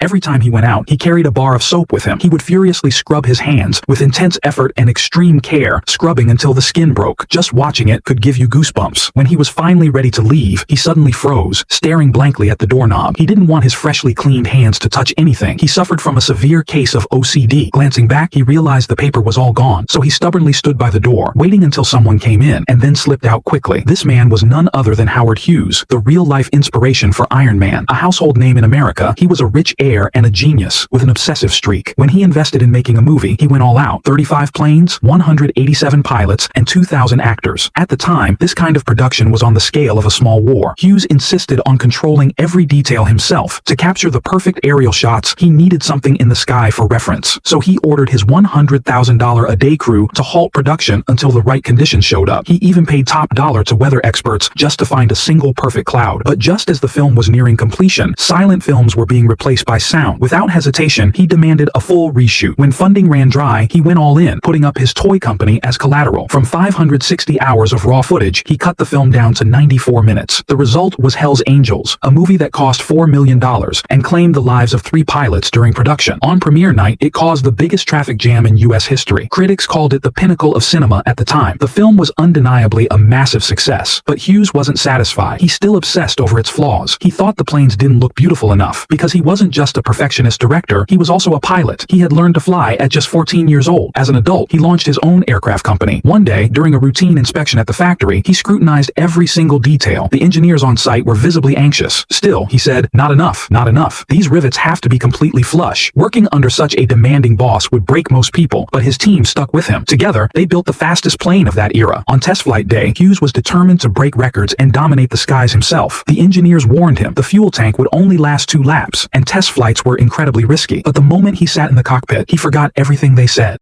Every time he went out, he carried a bar of soap with him. He would furiously scrub his hands with intense effort and extreme care, scrubbing until the skin broke. Just watching it could give you goosebumps. When he was finally ready to leave, he suddenly froze, staring blankly at the doorknob. He didn't want his freshly cleaned hands to touch anything. He suffered from a severe case of OCD. Glancing back, he realized the paper was all gone, so he stubbornly stood by the door, waiting until someone came in, and then slipped out quickly. This man was none other than Howard Hughes, the real-life inspiration for Iron Man. A household name in America, he was a rich heir and a genius with an obsessive streak. When he invested in making a movie, he went all out. 35 planes, 187 pilots, and 2,000 actors. At the time, this kind of production was on the scale of a small war. Hughes insisted on controlling every detail himself. To capture the perfect aerial shots, he needed something in the sky for reference. So he ordered his $100,000 a day crew to halt production until the right conditions showed up. He even paid top dollar to weather experts just to find a single perfect cloud. But just as the film was nearing completion, silent films were being replaced by sound. Without hesitation, he demanded a full reshoot. When funding ran dry, he went all in, putting up his toy company as collateral. From 560 hours of raw footage, he cut the film down to 94 minutes. The result was Hell's Angels, a movie that cost $4 million and claimed the lives of 3 pilots during production. On premiere night, it caused the biggest traffic jam in U.S. history. Critics called it the pinnacle of cinema at the time. The film was undeniably a massive success, but Hughes wasn't satisfied. He still obsessed over its flaws. He thought the planes didn't look beautiful enough, because he wasn't just a perfectionist director, he was also a pilot. He had learned to fly at just 14 years old. As an adult, he launched his own aircraft company. One day, during a routine inspection at the factory, he scrutinized every single detail. The engineers on site were visibly anxious. Still, he said, "Not enough, not enough. These rivets have to be completely flush." Working under such a demanding boss would break most people, but his team stuck with him. Together, they built the fastest plane of that era. On test flight day, Hughes was determined to break records and dominate the skies himself. The engineers warned him the fuel tank would only last 2 laps, and test flights were incredibly risky. But the moment he sat in the cockpit, he forgot everything they said.